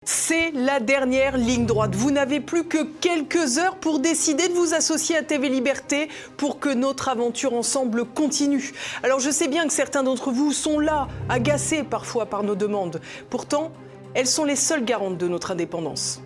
C'est la dernière ligne droite. Vous n'avez plus que quelques heures pour décider de vous associer à TV Liberté pour que notre aventure ensemble continue. Alors je sais bien que certains d'entre vous sont là, agacés parfois par nos demandes. Pourtant, elles sont les seules garantes de notre indépendance.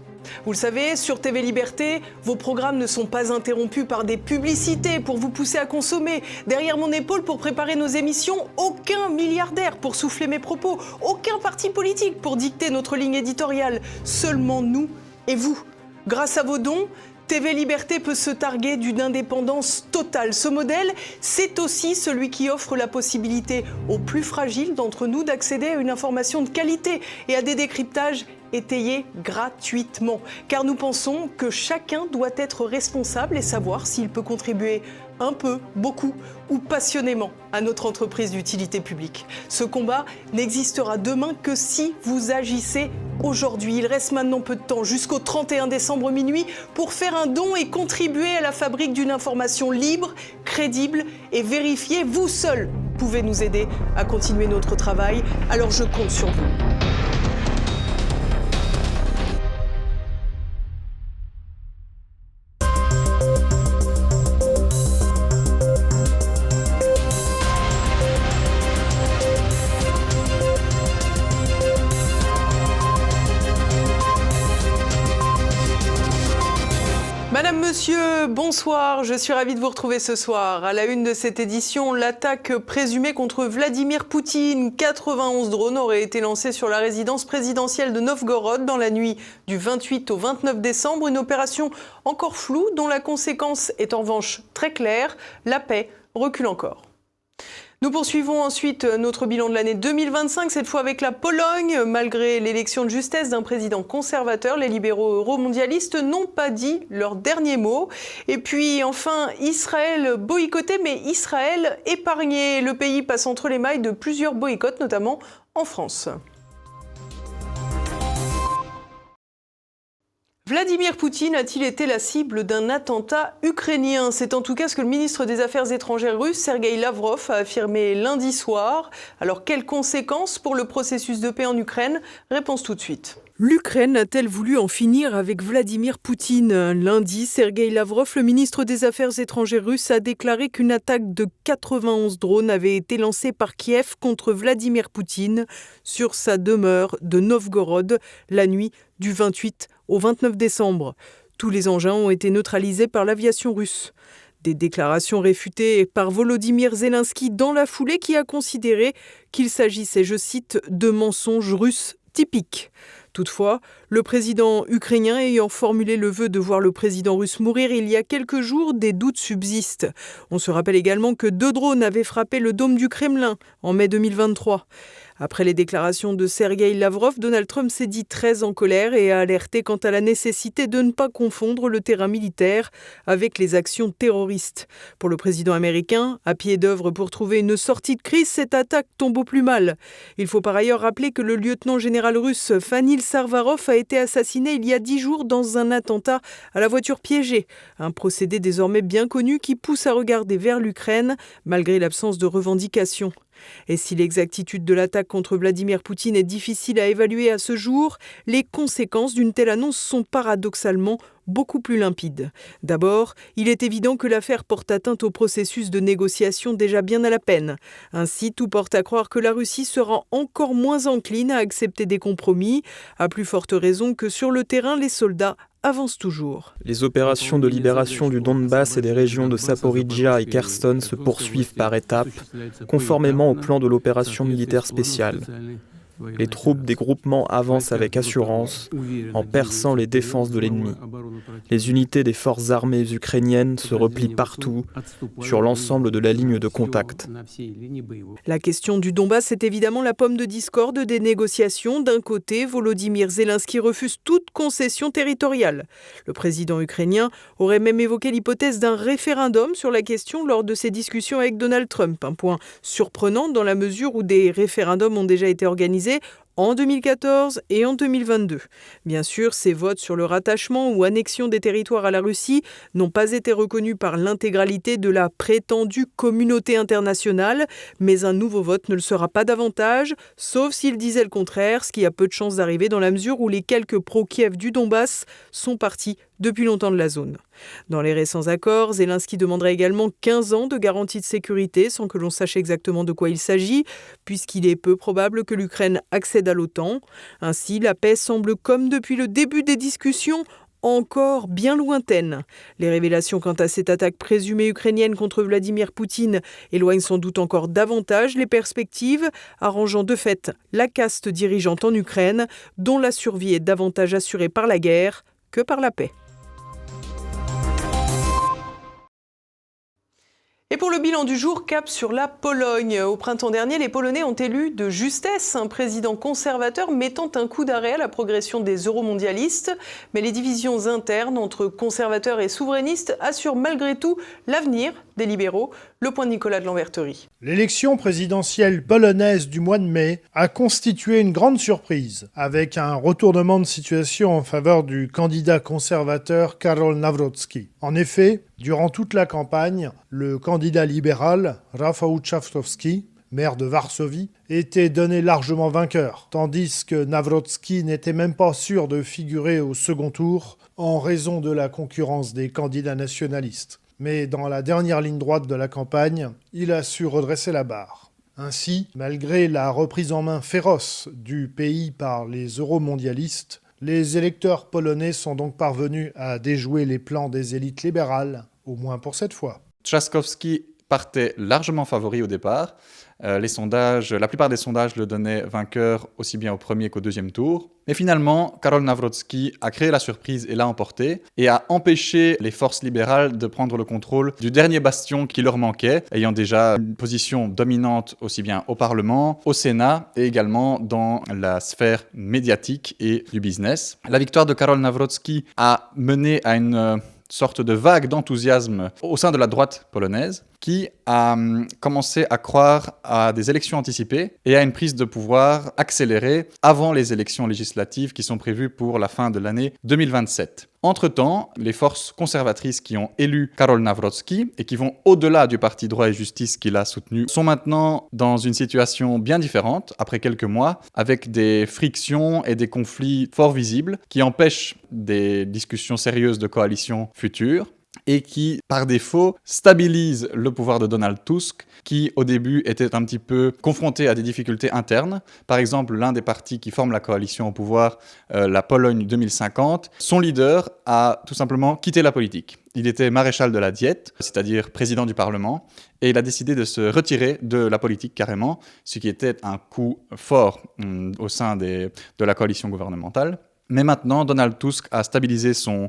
Vous le savez, sur TV Liberté, vos programmes ne sont pas interrompus par des publicités pour vous pousser à consommer. Derrière mon épaule, pour préparer nos émissions, aucun milliardaire pour souffler mes propos, aucun parti politique pour dicter notre ligne éditoriale. Seulement nous et vous. Grâce à vos dons, TV Liberté peut se targuer d'une indépendance totale. Ce modèle, c'est aussi celui qui offre la possibilité aux plus fragiles d'entre nous d'accéder à une information de qualité et à des décryptages étayés gratuitement. Car nous pensons que chacun doit être responsable et savoir s'il peut contribuer un peu, beaucoup ou passionnément à notre entreprise d'utilité publique. Ce combat n'existera demain que si vous agissez aujourd'hui. Il reste maintenant peu de temps, jusqu'au 31 décembre minuit, pour faire un don et contribuer à la fabrique d'une information libre, crédible et vérifiée. Vous seul pouvez nous aider à continuer notre travail, alors je compte sur vous. Madame, monsieur, bonsoir. Je suis ravie de vous retrouver ce soir. À la une de cette édition, l'attaque présumée contre Vladimir Poutine. 91 drones auraient été lancés sur la résidence présidentielle de Novgorod dans la nuit du 28 au 29 décembre. Une opération encore floue dont la conséquence est en revanche très claire. La paix recule encore. Nous poursuivons ensuite notre bilan de l'année 2025, cette fois avec la Pologne. Malgré l'élection de justesse d'un président conservateur, les libéraux euromondialistes n'ont pas dit leur dernier mot. Et puis enfin, Israël boycotté, mais Israël épargné. Le pays passe entre les mailles de plusieurs boycotts, notamment en France. Vladimir Poutine a-t-il été la cible d'un attentat ukrainien? C'est en tout cas ce que le ministre des Affaires étrangères russe, Sergueï Lavrov, a affirmé lundi soir. Alors, quelles conséquences pour le processus de paix en Ukraine? Réponse tout de suite. L'Ukraine a-t-elle voulu en finir avec Vladimir Poutine? Lundi, Sergueï Lavrov, le ministre des Affaires étrangères russe, a déclaré qu'une attaque de 91 drones avait été lancée par Kiev contre Vladimir Poutine sur sa demeure de Novgorod la nuit du 28 au 29 décembre. Tous les engins ont été neutralisés par l'aviation russe. Des déclarations réfutées par Volodymyr Zelensky dans la foulée, qui a considéré qu'il s'agissait, je cite, de mensonges russes typiques. Toutefois, le président ukrainien ayant formulé le vœu de voir le président russe mourir il y a quelques jours, des doutes subsistent. On se rappelle également que 2 drones avaient frappé le dôme du Kremlin en mai 2023. Après les déclarations de Sergueï Lavrov, Donald Trump s'est dit très en colère et a alerté quant à la nécessité de ne pas confondre le terrain militaire avec les actions terroristes. Pour le président américain, à pied d'œuvre pour trouver une sortie de crise, cette attaque tombe au plus mal. Il faut par ailleurs rappeler que le lieutenant général russe Fanil Sarvarov a été assassiné il y a 10 jours dans un attentat à la voiture piégée. Un procédé désormais bien connu qui pousse à regarder vers l'Ukraine malgré l'absence de revendications. Et si l'exactitude de l'attaque contre Vladimir Poutine est difficile à évaluer à ce jour, les conséquences d'une telle annonce sont paradoxalement beaucoup plus limpides. D'abord, il est évident que l'affaire porte atteinte au processus de négociation déjà bien à la peine. Ainsi, tout porte à croire que la Russie sera encore moins encline à accepter des compromis, à plus forte raison que sur le terrain, les soldats avance toujours. Les opérations de libération du Donbass et des régions de Zaporijjia et Kherson se poursuivent par étapes, conformément au plan de l'opération militaire spéciale. Les troupes des groupements avancent avec assurance, en perçant les défenses de l'ennemi. Les unités des forces armées ukrainiennes se replient partout, sur l'ensemble de la ligne de contact. La question du Donbass est évidemment la pomme de discorde des négociations. D'un côté, Volodymyr Zelensky refuse toute concession territoriale. Le président ukrainien aurait même évoqué l'hypothèse d'un référendum sur la question lors de ses discussions avec Donald Trump. Un point surprenant dans la mesure où des référendums ont déjà été organisés en 2014 et en 2022. Bien sûr, ces votes sur le rattachement ou annexion des territoires à la Russie n'ont pas été reconnus par l'intégralité de la prétendue communauté internationale, mais un nouveau vote ne le sera pas davantage, sauf s'il disait le contraire, ce qui a peu de chances d'arriver dans la mesure où les quelques pro-Kiev du Donbass sont partis depuis longtemps de la zone. Dans les récents accords, Zelensky demanderait également 15 ans de garantie de sécurité sans que l'on sache exactement de quoi il s'agit, puisqu'il est peu probable que l'Ukraine accède à l'OTAN. Ainsi, la paix semble, comme depuis le début des discussions, encore bien lointaine. Les révélations quant à cette attaque présumée ukrainienne contre Vladimir Poutine éloignent sans doute encore davantage les perspectives, arrangeant de fait la caste dirigeante en Ukraine, dont la survie est davantage assurée par la guerre que par la paix. Et pour le bilan du jour, cap sur la Pologne. Au printemps dernier, les Polonais ont élu de justesse un président conservateur mettant un coup d'arrêt à la progression des euromondialistes. Mais les divisions internes entre conservateurs et souverainistes assurent malgré tout l'avenir des libéraux. Le point de Nicolas de Lamberterie. L'élection présidentielle polonaise du mois de mai a constitué une grande surprise, avec un retournement de situation en faveur du candidat conservateur Karol Nawrocki. En effet, durant toute la campagne, le candidat libéral, Rafał Trzaskowski, maire de Varsovie, était donné largement vainqueur, tandis que Nawrocki n'était même pas sûr de figurer au second tour en raison de la concurrence des candidats nationalistes. Mais dans la dernière ligne droite de la campagne, il a su redresser la barre. Ainsi, malgré la reprise en main féroce du pays par les euromondialistes, les électeurs polonais sont donc parvenus à déjouer les plans des élites libérales, au moins pour cette fois. Trzaskowski partait largement favori au départ. La plupart des sondages le donnaient vainqueur aussi bien au premier qu'au deuxième tour. Mais finalement, Karol Nawrocki a créé la surprise et l'a emporté et a empêché les forces libérales de prendre le contrôle du dernier bastion qui leur manquait, ayant déjà une position dominante aussi bien au Parlement, au Sénat et également dans la sphère médiatique et du business. La victoire de Karol Nawrocki a mené à une sorte de vague d'enthousiasme au sein de la droite polonaise qui a commencé à croire à des élections anticipées et à une prise de pouvoir accélérée avant les élections législatives qui sont prévues pour la fin de l'année 2027. Entre-temps, les forces conservatrices qui ont élu Karol Nawrocki et qui vont au-delà du parti Droit et Justice qu'il a soutenu sont maintenant dans une situation bien différente après quelques mois avec des frictions et des conflits fort visibles qui empêchent des discussions sérieuses de coalition futures et qui, par défaut, stabilise le pouvoir de Donald Tusk, qui, au début, était un petit peu confronté à des difficultés internes. Par exemple, l'un des partis qui forment la coalition au pouvoir, la Pologne 2050, son leader a tout simplement quitté la politique. Il était maréchal de la Diète, c'est-à-dire président du Parlement, et il a décidé de se retirer de la politique carrément, ce qui était un coup fort au sein de la coalition gouvernementale. Mais maintenant, Donald Tusk a stabilisé son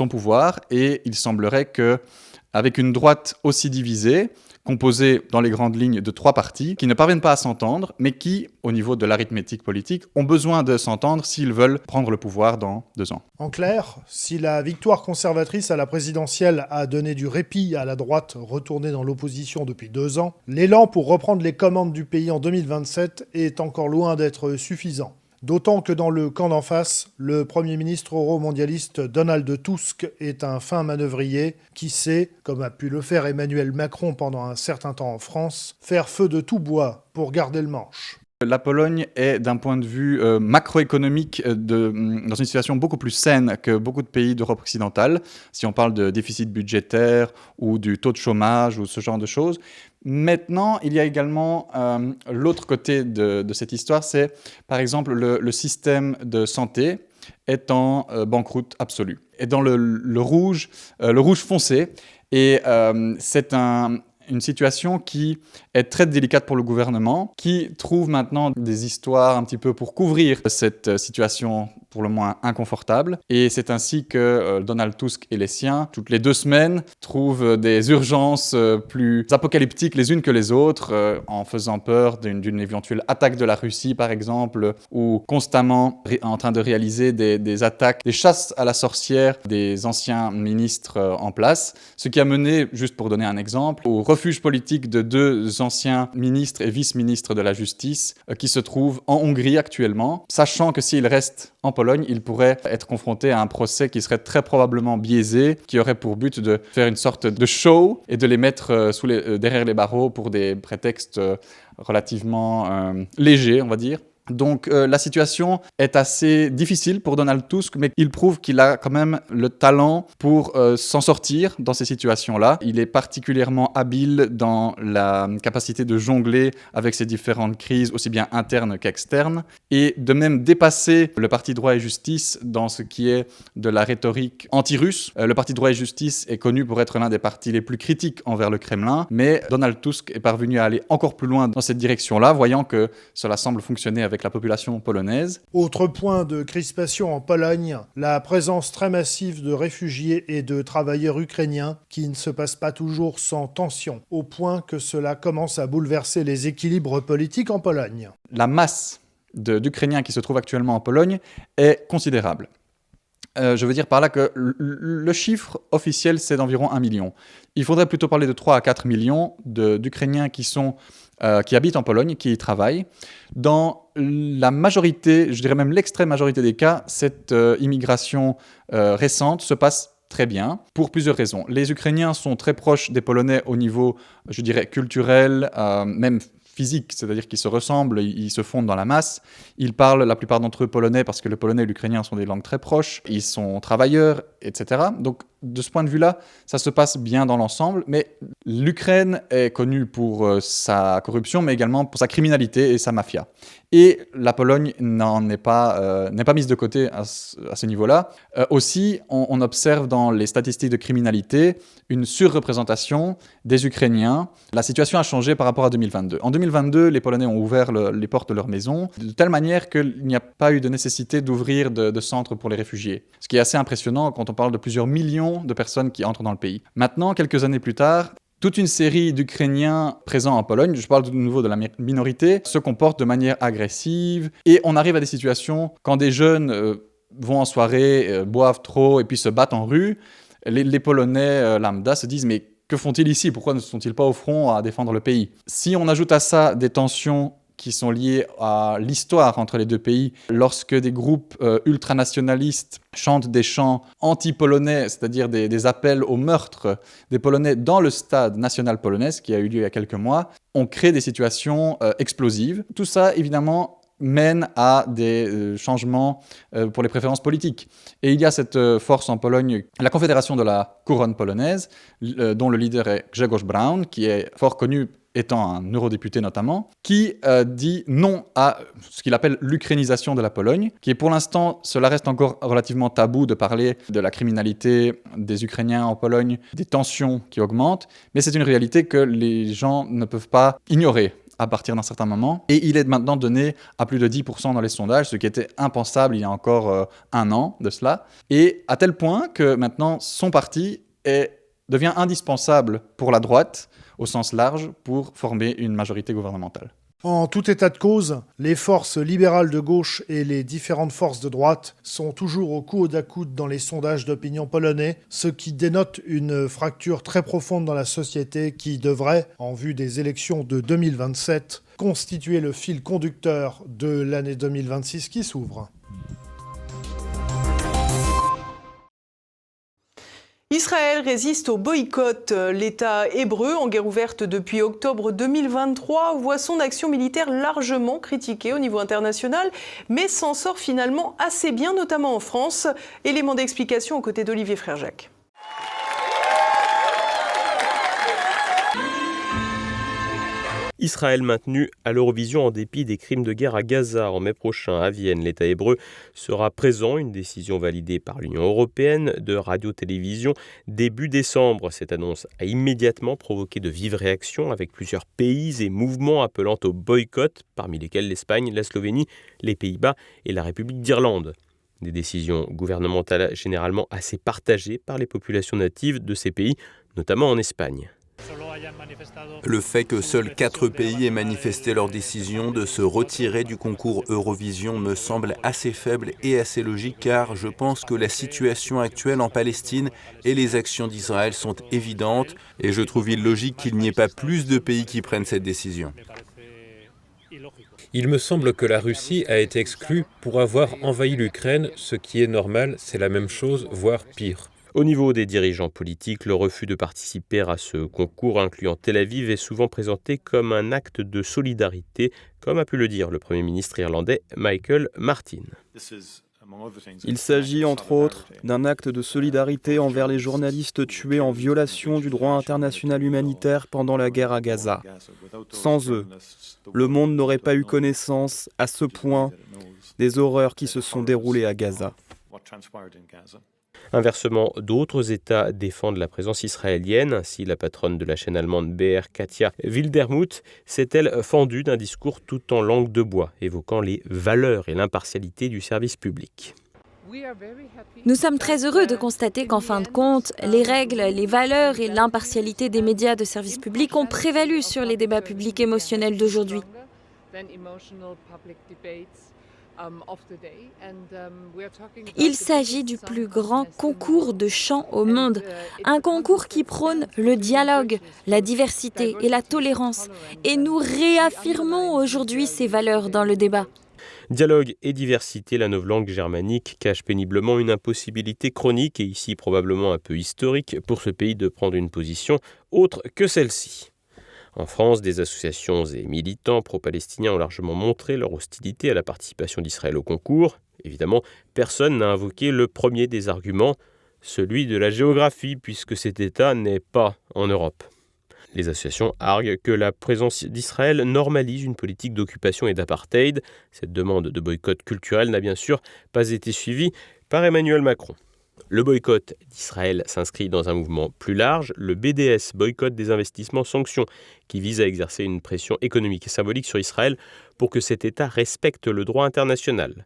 pouvoir et il semblerait qu'avec une droite aussi divisée, composée dans les grandes lignes de 3 partis, qui ne parviennent pas à s'entendre, mais qui, au niveau de l'arithmétique politique, ont besoin de s'entendre s'ils veulent prendre le pouvoir dans 2 ans. En clair, si la victoire conservatrice à la présidentielle a donné du répit à la droite retournée dans l'opposition depuis 2 ans, l'élan pour reprendre les commandes du pays en 2027 est encore loin d'être suffisant. D'autant que dans le camp d'en face, le Premier ministre euromondialiste Donald Tusk est un fin manœuvrier qui sait, comme a pu le faire Emmanuel Macron pendant un certain temps en France, faire feu de tout bois pour garder le manche. La Pologne est, d'un point de vue macroéconomique, dans une situation beaucoup plus saine que beaucoup de pays d'Europe occidentale, si on parle de déficit budgétaire ou du taux de chômage ou ce genre de choses. Maintenant, il y a également l'autre côté de cette histoire, c'est par exemple le système de santé est en banqueroute absolue. Et dans le rouge foncé, et c'est une situation qui est très délicate pour le gouvernement, qui trouve maintenant des histoires un petit peu pour couvrir cette situation pour le moins inconfortable. Et c'est ainsi que Donald Tusk et les siens, toutes les 2 semaines, trouvent des urgences plus apocalyptiques les unes que les autres, en faisant peur d'une éventuelle attaque de la Russie, par exemple, ou constamment en train de réaliser des attaques, des chasses à la sorcière des anciens ministres en place. Ce qui a mené, juste pour donner un exemple, au refuge politique de 2 anciens ministres et vice-ministres de la justice qui se trouvent en Hongrie actuellement, sachant que s'ils restent en Pologne, ils pourraient être confrontés à un procès qui serait très probablement biaisé, qui aurait pour but de faire une sorte de show et de les mettre derrière les barreaux pour des prétextes relativement légers, on va dire. Donc la situation est assez difficile pour Donald Tusk, mais il prouve qu'il a quand même le talent pour s'en sortir dans ces situations-là. Il est particulièrement habile dans la capacité de jongler avec ces différentes crises, aussi bien internes qu'externes, et de même dépasser le Parti droit et justice dans ce qui est de la rhétorique anti-russe. Le Parti droit et justice est connu pour être l'un des partis les plus critiques envers le Kremlin, mais Donald Tusk est parvenu à aller encore plus loin dans cette direction-là, voyant que cela semble fonctionner avec la population polonaise. Autre point de crispation en Pologne, la présence très massive de réfugiés et de travailleurs ukrainiens qui ne se passe pas toujours sans tension, au point que cela commence à bouleverser les équilibres politiques en Pologne. La masse d'Ukrainiens qui se trouvent actuellement en Pologne est considérable. Je veux dire par là que le chiffre officiel, c'est d'environ 1 million. Il faudrait plutôt parler de 3 à 4 millions d'Ukrainiens qui habitent en Pologne, qui y travaillent. Dans la majorité, je dirais même l'extrême majorité des cas, cette immigration récente se passe très bien, pour plusieurs raisons. Les Ukrainiens sont très proches des Polonais au niveau, je dirais, culturel, même physique, c'est-à-dire qu'ils se ressemblent, ils se fondent dans la masse. Ils parlent, la plupart d'entre eux, polonais, parce que le polonais et l'ukrainien sont des langues très proches. Ils sont travailleurs, etc. Donc, de ce point de vue-là, ça se passe bien dans l'ensemble. Mais l'Ukraine est connue pour sa corruption, mais également pour sa criminalité et sa mafia. Et la Pologne n'est pas mise de côté à ce niveau-là. Aussi, on observe dans les statistiques de criminalité une surreprésentation des Ukrainiens. La situation a changé par rapport à 2022. En 2022, les Polonais ont ouvert les portes de leur maison de telle manière qu'il n'y a pas eu de nécessité d'ouvrir de centres pour les réfugiés. Ce qui est assez impressionnant quand on parle de plusieurs millions de personnes qui entrent dans le pays. Maintenant, quelques années plus tard, toute une série d'Ukrainiens présents en Pologne, je parle de nouveau de la minorité, se comportent de manière agressive et on arrive à des situations quand des jeunes vont en soirée, boivent trop et puis se battent en rue. Les Polonais lambda se disent mais que font-ils ici ? Pourquoi ne sont-ils pas au front à défendre le pays ? Si on ajoute à ça des tensions qui sont liées à l'histoire entre les 2 pays, lorsque des groupes ultranationalistes chantent des chants anti-polonais, c'est-à-dire des appels au meurtre des Polonais dans le stade national polonais, qui a eu lieu il y a quelques mois, on crée des situations explosives. Tout ça, évidemment, mène à des changements pour les préférences politiques. Et il y a cette force en Pologne, la Confédération de la Couronne polonaise, dont le leader est Grzegorz Braun, qui est fort connu étant un eurodéputé notamment, qui dit non à ce qu'il appelle l'ukrainisation de la Pologne, qui est pour l'instant, cela reste encore relativement tabou de parler de la criminalité des Ukrainiens en Pologne, des tensions qui augmentent, mais c'est une réalité que les gens ne peuvent pas ignorer à partir d'un certain moment. Et il est maintenant donné à plus de 10% dans les sondages, ce qui était impensable il y a encore 1 an de cela. Et à tel point que maintenant, son parti devient indispensable pour la droite, au sens large, pour former une majorité gouvernementale. En tout état de cause, les forces libérales de gauche et les différentes forces de droite sont toujours au coude à coude dans les sondages d'opinion polonais, ce qui dénote une fracture très profonde dans la société qui devrait, en vue des élections de 2027, constituer le fil conducteur de l'année 2026 qui s'ouvre. Israël résiste au boycott. L'État hébreu, en guerre ouverte depuis octobre 2023, voit son action militaire largement critiquée au niveau international, mais s'en sort finalement assez bien, notamment en France. Élément d'explication aux côtés d'Olivier Frère-Jacques. Israël maintenu à l'Eurovision en dépit des crimes de guerre à Gaza. En mai prochain, à Vienne, l'État hébreu sera présent. Une décision validée par l'Union européenne de radio-télévision début décembre. Cette annonce a immédiatement provoqué de vives réactions avec plusieurs pays et mouvements appelant au boycott, parmi lesquels l'Espagne, la Slovénie, les Pays-Bas et la République d'Irlande. Des décisions gouvernementales généralement assez partagées par les populations natives de ces pays, notamment en Espagne. Le fait que seuls 4 pays aient manifesté leur décision de se retirer du concours Eurovision me semble assez faible et assez logique car je pense que la situation actuelle en Palestine et les actions d'Israël sont évidentes et je trouve illogique qu'il n'y ait pas plus de pays qui prennent cette décision. Il me semble que la Russie a été exclue pour avoir envahi l'Ukraine, ce qui est normal, c'est la même chose, voire pire. Au niveau des dirigeants politiques, le refus de participer à ce concours incluant Tel Aviv est souvent présenté comme un acte de solidarité, comme a pu le dire le Premier ministre irlandais Michael Martin. Il s'agit, entre autres, d'un acte de solidarité envers les journalistes tués en violation du droit international humanitaire pendant la guerre à Gaza. Sans eux, le monde n'aurait pas eu connaissance, à ce point, des horreurs qui se sont déroulées à Gaza. Inversement, d'autres États défendent la présence israélienne. Ainsi, la patronne de la chaîne allemande BR, Katja Wildermuth, s'est-elle fendue d'un discours tout en langue de bois, évoquant les valeurs et l'impartialité du service public. Nous sommes très heureux de constater qu'en fin de compte, les règles, les valeurs et l'impartialité des médias de service public ont prévalu sur les débats publics émotionnels d'aujourd'hui. Il s'agit du plus grand concours de chant au monde, un concours qui prône le dialogue, la diversité et la tolérance. Et nous réaffirmons aujourd'hui ces valeurs dans le débat. Dialogue et diversité, la novlangue germanique cache péniblement une impossibilité chronique et ici probablement un peu historique pour ce pays de prendre une position autre que celle-ci. En France, des associations et militants pro-palestiniens ont largement montré leur hostilité à la participation d'Israël au concours. Évidemment, personne n'a invoqué le premier des arguments, celui de la géographie, puisque cet État n'est pas en Europe. Les associations arguent que la présence d'Israël normalise une politique d'occupation et d'apartheid. Cette demande de boycott culturel n'a bien sûr pas été suivie par Emmanuel Macron. Le boycott d'Israël s'inscrit dans un mouvement plus large, le BDS, boycott des investissements sanctions, qui vise à exercer une pression économique et symbolique sur Israël pour que cet État respecte le droit international.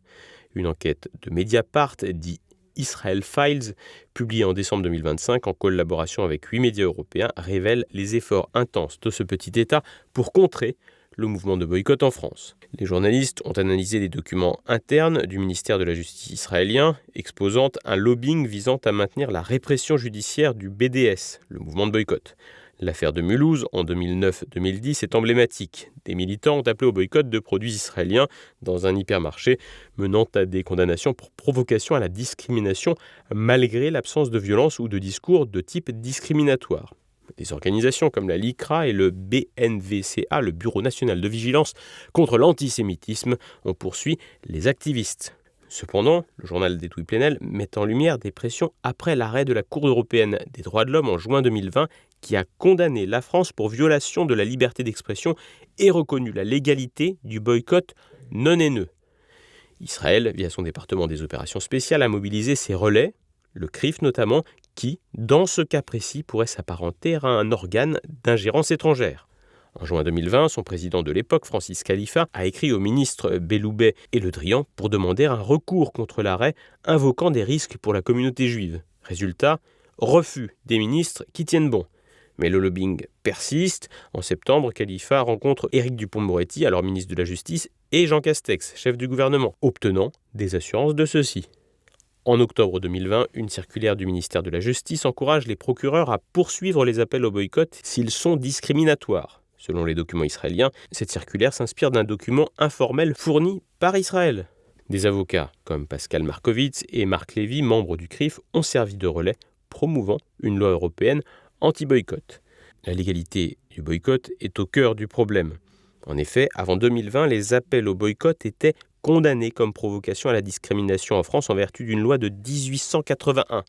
Une enquête de Mediapart, dit Israel Files, publiée en décembre 2025 en collaboration avec 8 médias européens, révèle les efforts intenses de ce petit État pour contrer le mouvement de boycott en France. Les journalistes ont analysé les documents internes du ministère de la Justice israélien, exposant un lobbying visant à maintenir la répression judiciaire du BDS, le mouvement de boycott. L'affaire de Mulhouse, en 2009-2010, est emblématique. Des militants ont appelé au boycott de produits israéliens dans un hypermarché, menant à des condamnations pour provocation à la discrimination, malgré l'absence de violence ou de discours de type discriminatoire. Des organisations comme la LICRA et le BNVCA, le Bureau national de vigilance contre l'antisémitisme, ont poursuivi les activistes. Cependant, le journal d'Edoui Plenel met en lumière des pressions après l'arrêt de la Cour européenne des droits de l'homme en juin 2020 qui a condamné la France pour violation de la liberté d'expression et reconnu la légalité du boycott non haineux. Israël, via son département des opérations spéciales, a mobilisé ses relais, le CRIF notamment, qui, dans ce cas précis, pourrait s'apparenter à un organe d'ingérence étrangère. En juin 2020, son président de l'époque, Francis Khalifa, a écrit aux ministres Belloubet et Le Drian pour demander un recours contre l'arrêt, invoquant des risques pour la communauté juive. Résultat, refus des ministres qui tiennent bon. Mais le lobbying persiste. En septembre, Khalifa rencontre Éric Dupond-Moretti, alors ministre de la Justice, et Jean Castex, chef du gouvernement, obtenant des assurances de ceux-ci. En octobre 2020, une circulaire du ministère de la Justice encourage les procureurs à poursuivre les appels au boycott s'ils sont discriminatoires. Selon les documents israéliens, cette circulaire s'inspire d'un document informel fourni par Israël. Des avocats comme Pascal Markovitz et Marc Lévy, membres du CRIF, ont servi de relais, promouvant une loi européenne anti-boycott. La légalité du boycott est au cœur du problème. En effet, avant 2020, les appels au boycott étaient condamnés comme provocation à la discrimination en France en vertu d'une loi de 1881.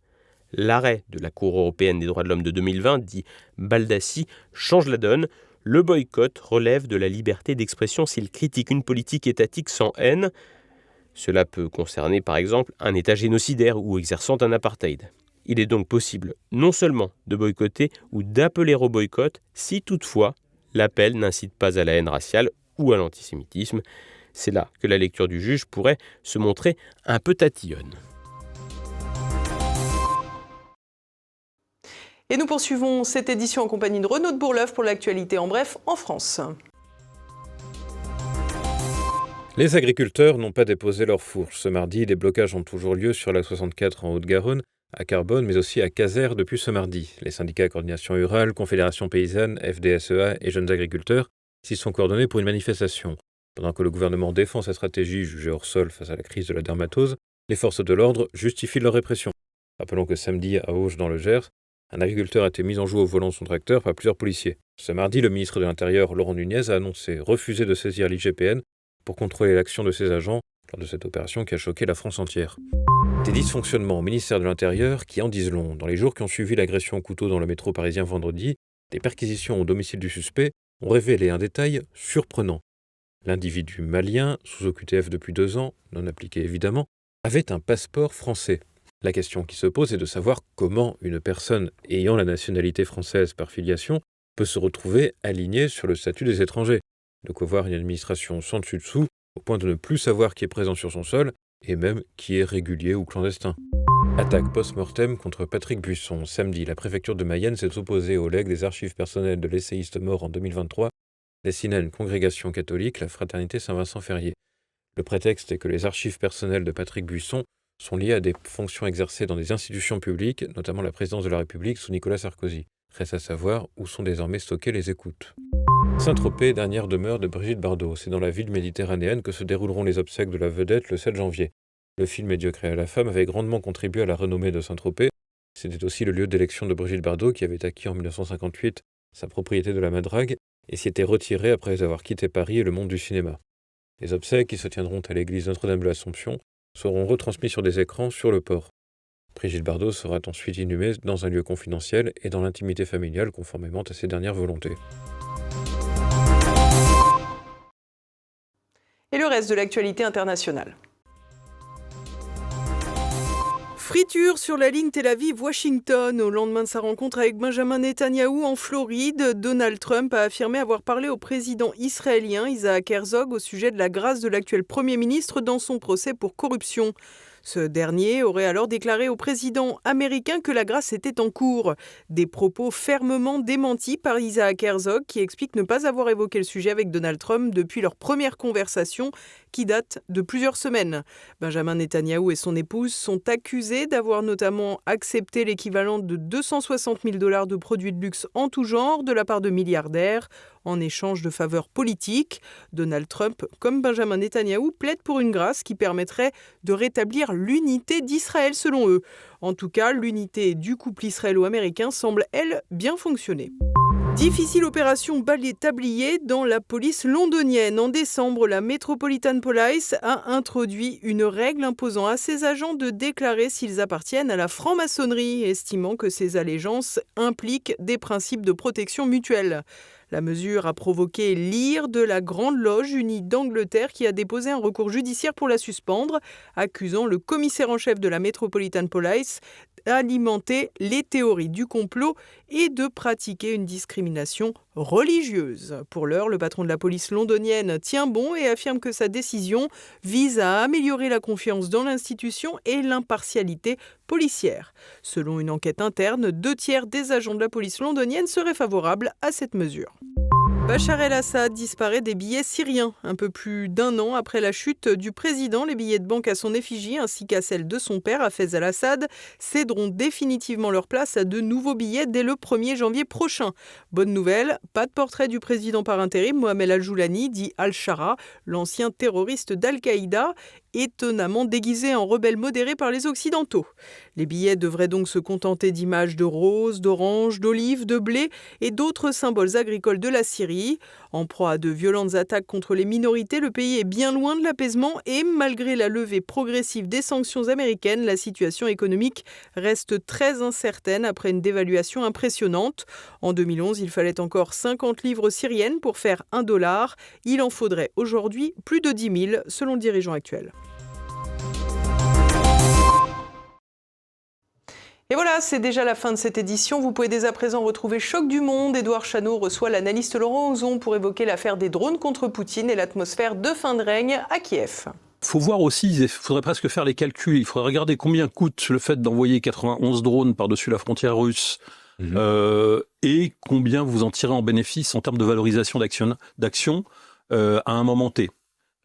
L'arrêt de la Cour européenne des droits de l'homme de 2020, dit Baldassi, change la donne. Le boycott relève de la liberté d'expression s'il critique une politique étatique sans haine. Cela peut concerner par exemple un État génocidaire ou exerçant un apartheid. Il est donc possible non seulement de boycotter ou d'appeler au boycott si toutefois l'appel n'incite pas à la haine raciale ou à l'antisémitisme. C'est là que la lecture du juge pourrait se montrer un peu tatillonne. Et nous poursuivons cette édition en compagnie de Renaud de Bourleuf pour l'actualité en bref en France. Les agriculteurs n'ont pas déposé leurs fourches. Ce mardi, des blocages ont toujours lieu sur la 64 en Haute-Garonne, à Carbone, mais aussi à Cazaires depuis ce mardi. Les syndicats Coordination Rurale, Confédération Paysanne, FDSEA et Jeunes Agriculteurs s'y sont coordonnés pour une manifestation. Pendant que le gouvernement défend sa stratégie jugée hors sol face à la crise de la dermatose, les forces de l'ordre justifient leur répression. Rappelons que samedi, à Auge, dans le Gers, un agriculteur a été mis en joue au volant de son tracteur par plusieurs policiers. Ce mardi, le ministre de l'Intérieur, Laurent Nunez, a annoncé refuser de saisir l'IGPN pour contrôler l'action de ses agents lors de cette opération qui a choqué la France entière. Des dysfonctionnements au ministère de l'Intérieur qui en disent long. Dans les jours qui ont suivi l'agression au couteau dans le métro parisien vendredi, des perquisitions au domicile du suspect ont révélé un détail surprenant. L'individu malien, sous OQTF depuis 2 ans, non appliqué évidemment, avait un passeport français. La question qui se pose est de savoir comment une personne ayant la nationalité française par filiation peut se retrouver alignée sur le statut des étrangers. De quoi voir une administration sans dessus-dessous, au point de ne plus savoir qui est présent sur son sol, et même qui est régulier ou clandestin. Attaque post-mortem contre Patrick Buisson. Samedi, la préfecture de Mayenne s'est opposée au legs des archives personnelles de l'essayiste mort en 2023, destiné à une congrégation catholique, la Fraternité Saint-Vincent-Ferrier. Le prétexte est que les archives personnelles de Patrick Buisson sont liées à des fonctions exercées dans des institutions publiques, notamment la présidence de la République sous Nicolas Sarkozy. Reste à savoir où sont désormais stockées les écoutes. Saint-Tropez, dernière demeure de Brigitte Bardot. C'est dans la ville méditerranéenne que se dérouleront les obsèques de la vedette le 7 janvier. Le film Médiocre à la femme avait grandement contribué à la renommée de Saint-Tropez. C'était aussi le lieu d'élection de Brigitte Bardot qui avait acquis en 1958 sa propriété de la Madrague et s'y était retirée après avoir quitté Paris et le monde du cinéma. Les obsèques, qui se tiendront à l'église Notre-Dame de l'Assomption, seront retransmis sur des écrans sur le port. Brigitte Bardot sera ensuite inhumée dans un lieu confidentiel et dans l'intimité familiale conformément à ses dernières volontés. Et le reste de l'actualité internationale. Friture sur la ligne Tel Aviv-Washington. Au lendemain de sa rencontre avec Benjamin Netanyahou en Floride, Donald Trump a affirmé avoir parlé au président israélien Isaac Herzog au sujet de la grâce de l'actuel Premier ministre dans son procès pour corruption. Ce dernier aurait alors déclaré au président américain que la grâce était en cours. Des propos fermement démentis par Isaac Herzog qui explique ne pas avoir évoqué le sujet avec Donald Trump depuis leur première conversation qui date de plusieurs semaines. Benjamin Netanyahou et son épouse sont accusés d'avoir notamment accepté l'équivalent de 260 000 $ de produits de luxe en tout genre de la part de milliardaires en échange de faveurs politiques. Donald Trump, comme Benjamin Netanyahou, plaident pour une grâce qui permettrait de rétablir l'unité d'Israël selon eux. En tout cas, l'unité du couple israélo-américain semble, elle, bien fonctionner. Difficile opération balai-tablier dans la police londonienne. En décembre, la Metropolitan Police a introduit une règle imposant à ses agents de déclarer s'ils appartiennent à la franc-maçonnerie, estimant que ces allégeances impliquent des principes de protection mutuelle. La mesure a provoqué l'ire de la Grande Loge Unie d'Angleterre qui a déposé un recours judiciaire pour la suspendre, accusant le commissaire en chef de la Metropolitan Police d'alimenter les théories du complot et de pratiquer une discrimination religieuse. Pour l'heure, le patron de la police londonienne tient bon et affirme que sa décision vise à améliorer la confiance dans l'institution et l'impartialité policière. Selon une enquête interne, 2/3 des agents de la police londonienne seraient favorables à cette mesure. Bachar el-Assad disparaît des billets syriens. Un peu plus d'1 an après la chute du président, les billets de banque à son effigie ainsi qu'à celle de son père, Hafez al-Assad, céderont définitivement leur place à de nouveaux billets dès le 1er janvier prochain. Bonne nouvelle, pas de portrait du président par intérim, Mohamed al-Joulani, dit Al-Shara, l'ancien terroriste d'Al-Qaïda, étonnamment déguisé en rebelle modéré par les Occidentaux. Les billets devraient donc se contenter d'images de roses, d'oranges, d'olives, de blé et d'autres symboles agricoles de la Syrie. En proie à de violentes attaques contre les minorités, le pays est bien loin de l'apaisement et malgré la levée progressive des sanctions américaines, la situation économique reste très incertaine après une dévaluation impressionnante. En 2011, il fallait encore 50 livres syriennes pour faire $1. Il en faudrait aujourd'hui plus de 10 000 selon le dirigeant actuel. Et voilà, c'est déjà la fin de cette édition. Vous pouvez dès à présent retrouver Choc du Monde. Édouard Chano reçoit l'analyste Laurent Ozon pour évoquer l'affaire des drones contre Poutine et l'atmosphère de fin de règne à Kiev. Il faut voir aussi, il faudrait presque faire les calculs. Il faudrait regarder combien coûte le fait d'envoyer 91 drones par-dessus la frontière russe et combien vous en tirez en bénéfice en termes de valorisation d'action à un moment T.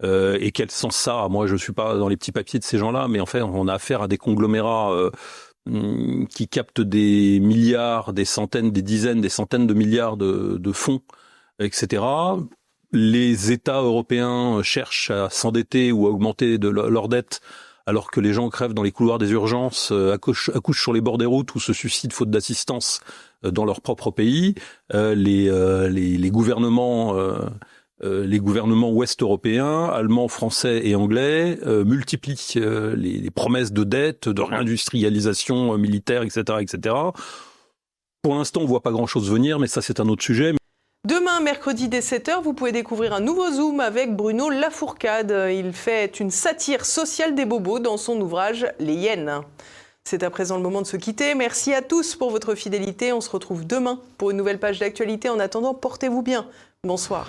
Et quel sens ça a ? Moi, je ne suis pas dans les petits papiers de ces gens-là, mais en fait, on a affaire à des conglomérats qui captent des milliards, des centaines, des dizaines, des centaines de milliards de fonds, etc. Les États européens cherchent à s'endetter ou à augmenter leur dette alors que les gens crèvent dans les couloirs des urgences, accouchent sur les bords des routes ou se suicident faute d'assistance dans leur propre pays. Les gouvernements ouest-européens, allemands, français et anglais multiplient les promesses de dette, de réindustrialisation militaire, etc., etc. Pour l'instant, on ne voit pas grand-chose venir, mais ça, c'est un autre sujet. Demain, mercredi dès 7h, vous pouvez découvrir un nouveau Zoom avec Bruno Lafourcade. Il fait une satire sociale des bobos dans son ouvrage « Les hyènes ». C'est à présent le moment de se quitter. Merci à tous pour votre fidélité. On se retrouve demain pour une nouvelle page d'actualité. En attendant, portez-vous bien. Bonsoir.